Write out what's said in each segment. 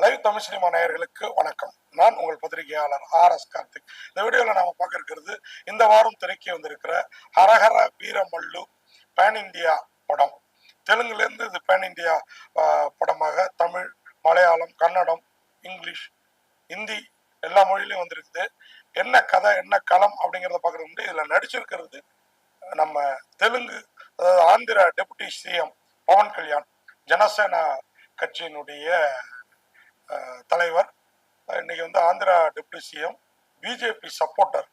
Live Tamil cinema நேயர்களுக்கு வணக்கம். நான் உங்கள் பத்திரிகையாளர் ஆர்.எஸ். கார்த்திக். இந்த வீடியோவில் நாம பார்க்க இருக்கிறது இந்த வாரம் திரைக்கு வந்திருக்கிற ஹரஹர வீரமல்லு பேன் இந்தியா படம். தெலுங்குலேருந்து இது பேன் இந்தியா படமாக தமிழ், மலையாளம், கன்னடம், இங்கிலீஷ், ஹிந்தி எல்லா மொழியிலையும் வந்திருக்குது. என்ன கதை, என்ன களம் அப்படிங்கிறத பார்க்கறது முன்னாடி இதில் நடிச்சிருக்கிறது நம்ம தெலுங்கு, அதாவது ஆந்திரா டெபுட்டி சிஎம் பவன் கல்யாண், ஜனசேனா கட்சியினுடைய தலைவர். இன்னைக்கு வந்து Andhra deputy CM, BJP supporter.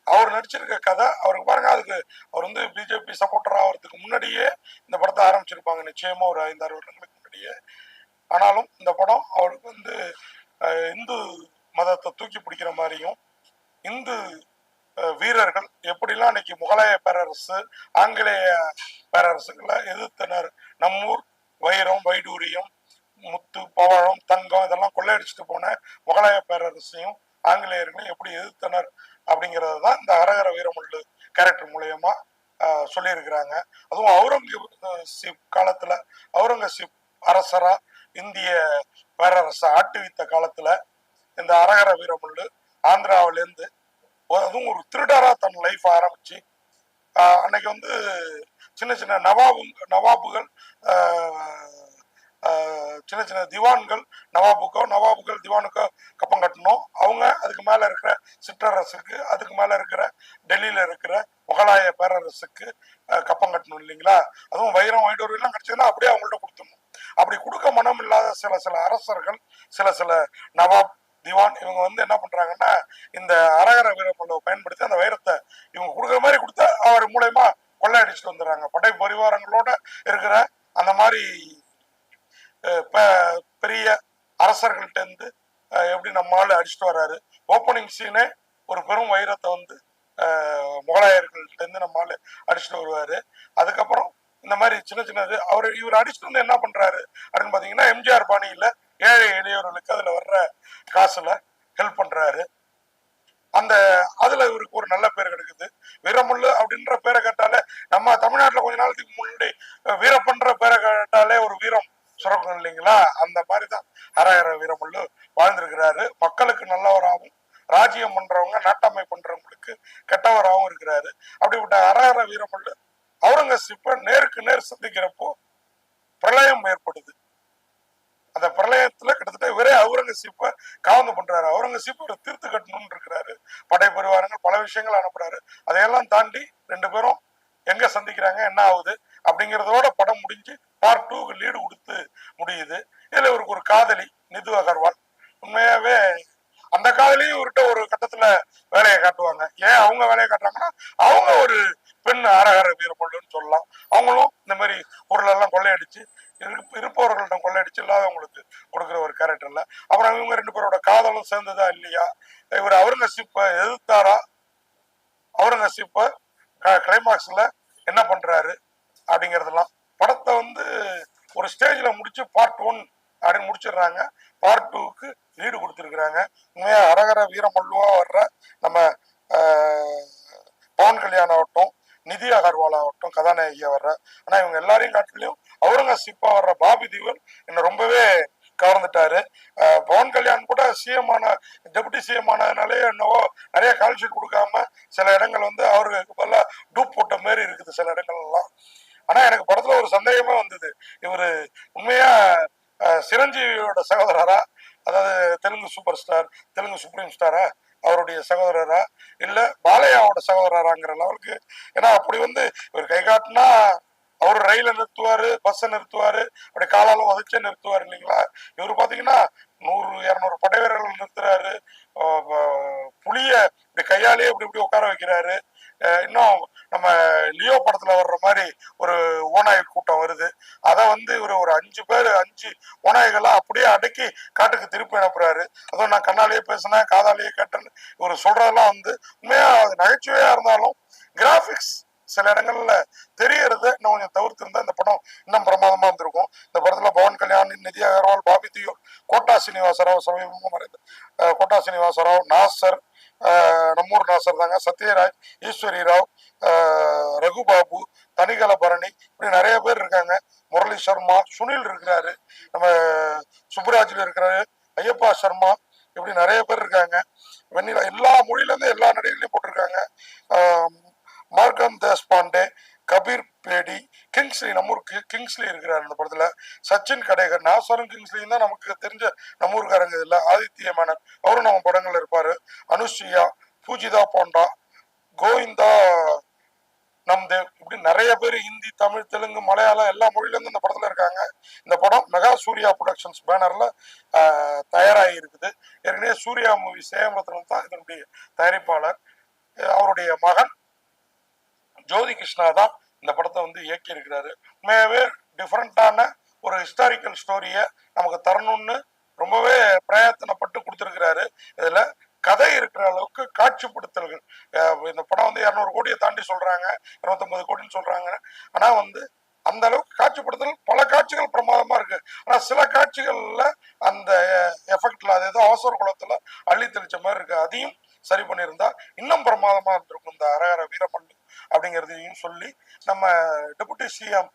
அவர் நடிச்சிருக்க கதை அவருக்கு பாருங்க. அதுக்கு அவர் வந்து பிஜேபி சப்போர்ட்டர் ஆகிறதுக்கு முன்னாடியே இந்த படத்தை ஆரம்பிச்சிருப்பாங்க, நிச்சயமா ஒரு 5-6 வருடங்களுக்கு முன்னாடியே. ஆனாலும் இந்த படம் அவருக்கு வந்து இந்து மதத்தை தூக்கி பிடிக்கிற மாதிரியும், இந்து வீரர்கள் எப்படிலாம் இன்னைக்கு முகலாய பேரரசு, ஆங்கிலேய பேரரசுகளை எதிர்த்தனர், நம்மூர் வைரம், வைடூரியம், முத்து, பவழம், தங்கம் இதெல்லாம் கொள்ளையடிச்சுட்டு போன முகலாய பேரரசையும் ஆங்கிலேயர்களையும் எப்படி எதிர்த்தனர் அப்படிங்கிறது தான் இந்த ஹரஹர வீரமல்லு கேரக்டர் மூலயமா சொல்லியிருக்கிறாங்க. அதுவும் அவுரங்கசீப் காலத்துல, அவுரங்கசீப் அரசரா இந்திய பேரரசை ஆட்டுவித்த காலத்துல இந்த ஹரஹர வீரமல்லு ஆந்திராவிலேருந்து, அதுவும் ஒரு திருடரா தன் லைஃப் ஆரம்பிச்சு, அன்னைக்கு வந்து சின்ன சின்ன நவாபுகள், சின்ன சின்ன திவான்கள், நவாபுகள் திவானுக்கோ கப்பம் கட்டணும். அவங்க அதுக்கு மேல இருக்கிற சிற்றரசுக்கு, அதுக்கு மேல இருக்கிற டெல்லியில இருக்கிற முகலாய பேரரசுக்கு கப்பம் கட்டணும் இல்லைங்களா. அதுவும் வைரம், வைடூரியம் எல்லாம் கிடைச்சதுன்னா அப்படியே அவங்கள்ட்ட கொடுத்துடணும். அப்படி கொடுக்க மனம் இல்லாத சில அரசர்கள், சில நவாப், திவான், இவங்க வந்து என்ன பண்றாங்கன்னா, இந்த ஹரஹர வீரமல்லுவை பயன்படுத்தி அந்த வைரத்தை இவங்க கொடுக்குற மாதிரி கொடுத்தா அவர் மூலயமா கொள்ளையடிச்சுட்டு வந்துடுறாங்க. படை பரிவாரங்களோட இருக்கிற அந்த மாதிரி பெரிய அரசர்கள்ட்ட இருந்து எப்படி நம்மளால அடிச்சுட்டு வர்றாரு. ஓப்பனிங் சீனே ஒரு பெரும் வைரத்தை வந்து முகலாயர்கள்ட்ட இருந்து நம்மளால அடிச்சுட்டு வருவாரு. அதுக்கப்புறம் இந்த மாதிரி சின்ன சின்னது இவர் அடிச்சுட்டு வந்து என்ன பண்றாரு அப்படின்னு பாத்தீங்கன்னா, எம்ஜிஆர் பாணியில ஏழை எளியவர்களுக்கு அதுல வர்ற காசுல ஹெல்ப் பண்றாரு. அந்த அதுல இவருக்கு ஒரு நல்ல பேர் கிடைக்குது. வீரமல்லு அப்படின்ற பேரை கேட்டாலே, நம்ம தமிழ்நாட்டுல கொஞ்ச நாளத்துக்கு முன்னாடி வீரப்பன்ற பேரை கேட்டாலே ஒரு வீரம் சுரக்கும் இல்லைங்களா. அந்த மாதிரிதான் ஹரஹர வீரமல்லு வாழ்ந்திருக்கிறாரு. மக்களுக்கு நல்லவராகவும், ராஜ்யம் பண்றவங்க, நாட்டாமை பண்றவங்களுக்கு கெட்டவராகவும் இருக்கிறாரு. அப்படிப்பட்ட ஹரஹர வீரமல்லு அவுரங்கசீப்பை நேருக்கு நேர் சந்திக்கிறப்போ பிரளயம் ஏற்படுது. அந்த பிரளயத்துல கிட்டத்தட்ட இவரே அவுரங்கசீப்பை காவந்து பண்றாரு. அவுரங்கசீப் ஒரு தீர்த்து கட்டணும்னு இருக்கிறாரு. படை பரிவாரங்கள் பல விஷயங்கள் அனுப்புறாரு. அதையெல்லாம் தாண்டி ரெண்டு பேரும் எங்க சந்திக்கிறாங்க, என்ன ஆகுது அப்படிங்கிறதோட படம் முடிஞ்சு பார்ட் 2க்கு லீடு கொடுத்து முடியுது. இதுல இவருக்கு ஒரு காதலி நிது அகர்வால். உண்மையாவே அந்த காதலியும் இவர்கிட்ட ஒரு கட்டத்துல வேலையை காட்டுவாங்க. ஏன் அவங்க வேலையை காட்டுறாங்கன்னா, அவங்க ஒரு பெண் ஹரஹர வீரமல்லுன்னு சொல்லலாம். அவங்களும் இந்த மாதிரி பொருள் எல்லாம் கொள்ளையடிச்சு இருப்பவர்கள்ட்ட கொள்ளையடிச்சு இல்லாதவங்களுக்கு கொடுக்குற ஒரு கேரக்டர்ல. அப்புறம் இவங்க ரெண்டு பேரோட காதலும் சேர்ந்ததா இல்லையா, இவர் அவுரங்கசீப்பை எதிர்த்தாரா, அவுரங்கசீப்பை கிளைமாக்ஸ்ல என்ன பண்றாரு அப்படிங்கறதெல்லாம் படத்தை வந்து ஒரு ஸ்டேஜ்ல முடிச்சு பார்ட் 1 அப்படின்னு முடிச்சிடுறாங்க. பார்ட் 2க்கு லீடு கொடுத்துருக்குறாங்க. உண்மையா ஹரஹர வீரமல்லுவா வர்ற நம்ம பவன் கல்யாண் ஆகட்டும், நிதி அகர்வால் ஆகட்டும், கதாநாயகியா வர்ற, ஆனா இவங்க எல்லாரையும் காட்டிலையும் அவுரங்கசீப்பா வர்ற பாபி தியோல் என்ன ரொம்பவே கவர்ந்துட்டாரு. பவன் கல்யாண் கூட சிஎம் ஆன, டெபுட்டி சிஎம் ஆனதுனாலே என்னவோ நிறைய கால்ஷீட் கொடுக்காம சில இடங்கள் வந்து அவருக்கு பதிலா டூப் போட்ட மாதிரி இருக்குது சில இடங்கள் எல்லாம். ஆனா எனக்கு படத்துல ஒரு சந்தேகமே வந்தது, இவரு உண்மையா சிரஞ்சீவியோட சகோதரரா, அதாவது Telugu super star, Telugu supreme ஸ்டாரா, அவருடைய சகோதரரா, இல்ல பாலையாவோட சகோதரராங்கிற லெவலுக்கு. ஏன்னா அப்படி வந்து இவர் கை காட்டினா அவரு ரயில நிறுத்துவாரு, பஸ்ஸை நிறுத்துவாரு, அப்படி காலாலும் உதச்சே நிறுத்துவாரு இல்லைங்களா. இவரு பாத்தீங்கன்னா 100-200 படை வீரர்கள் நிறுத்துறாரு. புளிய இப்படி கையாலேயே இப்படி இப்படி உட்கார வைக்கிறாரு. இன்னும் நம்ம லியோ படத்துல வர்ற மாதிரி ஒரு ஓநாய் கூட்டம் வருது. அதை வந்து இவரு ஒரு 5 ஓநாய்களா அப்படியே அடக்கி காட்டுக்கு திருப்பி அனுப்புறாரு. அதுவும் நான் கண்ணாலேயே பேசினேன், காதாலேயே கேட்டேன்னு இவர் சொல்றதெல்லாம் வந்து உண்மையா நகைச்சுவையா இருந்தாலும் கிராபிக்ஸ் சில இடங்கள்ல தெரியறத இன்னும் கொஞ்சம் தவிர்த்து இருந்தா இந்த படம் இன்னும் பிரமாதமா இருந்திருக்கும். இந்த படத்துல பவன் கல்யாண், நிதி அகர்வால், பாபி தியோல், கோட்டா சீனிவாசராவ், சமீபமாக மறைந்த கோட்டா சீனிவாசராவ், நாசர், நம்மூர் நாசர் தாங்க, சத்யராஜ், ஈஸ்வரி ராவ், ரகுபாபு, தனிகல பரணி, இப்படி நிறைய பேர் இருக்காங்க. முரளி சர்மா, சுனில் இருக்கிறாரு, நம்ம சுப்புராஜில் இருக்கிறாரு, ஐயப்பா சர்மா, இப்படி நிறைய பேர் இருக்காங்க. வெண்ணிலா எல்லா மொழியில இருந்து எல்லா நடிகர்களையும் போட்டிருக்காங்க. மார்க்கம் தேஷ்பாண்டே, கபீர் பேடி, கிங்ஸ்லி, நம்ம ஊருக்கு கிங்ஸ்லி இருக்கிறார் இந்த படத்துல, சச்சின் கடைகர், நாசரும் கிங்ஸ்லியும் தான் நமக்கு தெரிஞ்ச நம்ம ஊருக்காரங்க இல்ல. ஆதித்ய மேனன் அவரும் நம்ம படங்கள்ல இருப்பாரு. அனுஷியா, பூஜிதா பாண்டா, கோவிந்தா நம்தேவ், இப்படி நிறைய பேர் ஹிந்தி, தமிழ், தெலுங்கு, மலையாளம் எல்லா மொழியில இருந்து இந்த படத்துல இருக்காங்க. இந்த படம் மெகா சூர்யா புரொடக்ஷன்ஸ் பேனர்ல தயாராகி இருக்குது. ஏற்கனவே சூர்யா மூவி சேமரத்னம் தான் இதனுடைய தயாரிப்பாளர். அவருடைய மகன் ஜோதி கிருஷ்ணா தான் இந்த படத்தை வந்து இயக்கி இருக்கிறாரு. உண்மையாவே டிஃப்ரெண்டான ஒரு ஹிஸ்டாரிக்கல் ஸ்டோரியை நமக்கு தரணும்னு ரொம்பவே பிரயத்தனப்பட்டு கொடுத்துருக்கிறாரு. இதுல கதை இருக்கிற அளவுக்கு காட்சிப்படுத்தல்கள், இந்த படம் வந்து 200 கோடியை தாண்டி சொல்றாங்க, 250 கோடின்னு சொல்றாங்க. ஆனா வந்து அந்த அளவுக்கு காட்சிப்படுத்தல், பல காட்சிகள் பிரமாதமா இருக்கு. ஆனா சில காட்சிகள்ல அந்த எஃபெக்ட்ல அது ஏதோ அவசர குலத்துல அள்ளி தெளிச்ச மாதிரி இருக்கு. அதையும் சரி பண்ணியிருந்தா இன்னும் பிரமாதமா இருந்திருக்கும் இந்த அரகர வீரமல்லு அப்படிங்கிறதையும் சொல்லி, நம்ம டெபுட்டி சிஎம்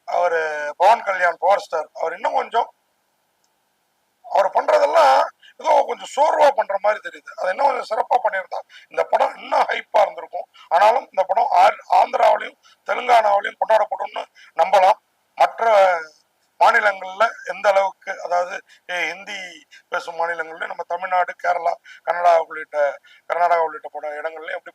அவரு பவன் கல்யாண் பவர் ஸ்டார், அவர் இன்னும் கொஞ்சம் அவர் பண்றதெல்லாம் ஏதோ கொஞ்சம் சோர்வா பண்ற மாதிரி தெரியுது. அது இன்னும் கொஞ்சம் சிறப்பா பண்ணியிருந்தா இந்த படம் இன்னும் ஹைப்பா இருந்திருக்கும். ஆனாலும் இந்த படம் ஆந்திராவிலையும் தெலுங்கானாவிலையும் கொண்டாடப்படும்னு நம்பலாம். மற்ற மாநிலங்கள்ல எந்த அளவுக்கு, அதாவது ஹிந்தி பேசும் மாநிலங்கள்லயும், நம்ம தமிழ்நாடு, கேரளா, கர்நாடகா உள்ளிட்ட பட இடங்கள்லயும் எப்படி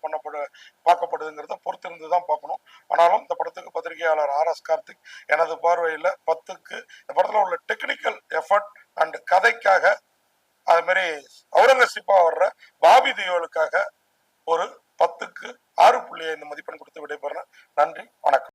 பார்க்கப்படுதுங்கிறத பொறுத்திருந்து தான் பார்க்கணும். ஆனாலும் இந்த படத்துக்கு பத்திரிகையாளர் RS கார்த்திக், எனது பார்வையில 10க்கு இந்த படத்துல உள்ள டெக்னிக்கல் எஃபர்ட் அண்ட் கதைக்காக, அது மாதிரி அவுரங்கசீப்பா வர்ற பாபி தியோலுக்காக ஒரு 10க்கு 6.5 மதிப்பெண் கொடுத்து விடைபெறேன். நன்றி, வணக்கம்.